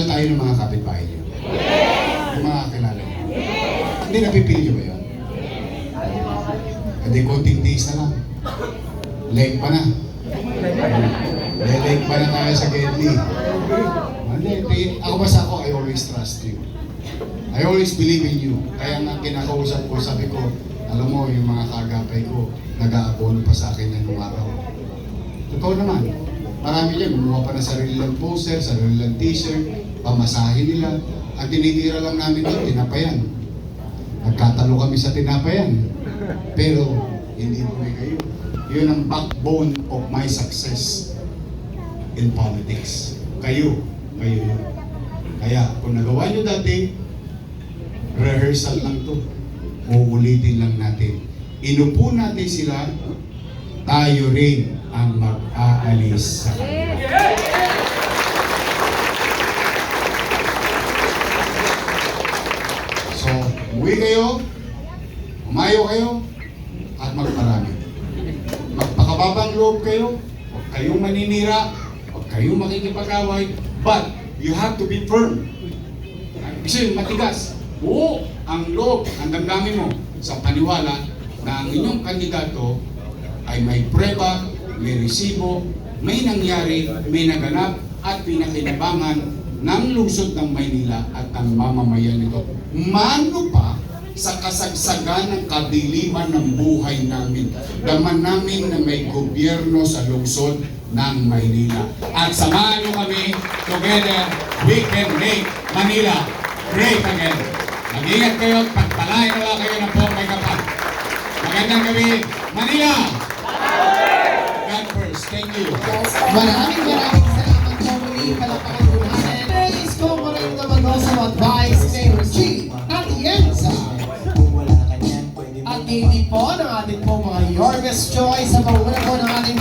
mahal tayo ng mga kapitbahay niyo? Yung mga kilala niyo? Hindi napipili niyo ba yun? Hindi, konting days na lang. Leg pa na. Leg pa na tayo sa Gedli. Hindi, ako basta ako, I always trust you. I always believe in you. Kaya nga kinakausap ko, sabi ko, alam mo, yung mga kagapay ko, nag-aabono pa sa akin ng araw. Totoo naman. Marami dyan, gumawa pa ng sarili lang poster, sarili lang t-shirt, pamasahin nila. Ang tinitira lang namin doon, tinapayan. Nagkatalo kami sa tinapayan. Pero, hindi po kayo. Yun ang backbone of my success in politics. Kayo yun. Kaya, kung nagawa nyo dati, rehearsal lang to. Uulitin lang natin. Inupo natin sila, tayo rin ang mag-aalis sa kanila. So, umuwi kayo, umayo kayo, at magparami. Magpakababang loob kayo, huwag kayong maninira, huwag kayong makikipag-away, but you have to be firm. Kasi matigas. Oo, ang loob, ang damdamin mo sa paniwala na ang inyong kandidato ay may preba, may resibo, may nangyari, may naganap at pinakinabangan ng lungsod ng Maynila at ang mamamayan nito. Mano pa sa kasagsagan ng kadiliman ng buhay namin. Daman namin na may gobyerno sa lungsod ng Maynila. At samahan nyo kami, together, we can make Manila great again. Mag-ingat kayo at pagpalain na kayo ng buong may kapal. Magandang gabi, Manila! God first, thank you. Maraming salamat po muli. Palakpakan po natin. Praise ko mo rin naman sa advice kay Reggie Atienza. At hindi po ng ating po mga Your Best Choice sa panguna po ng ating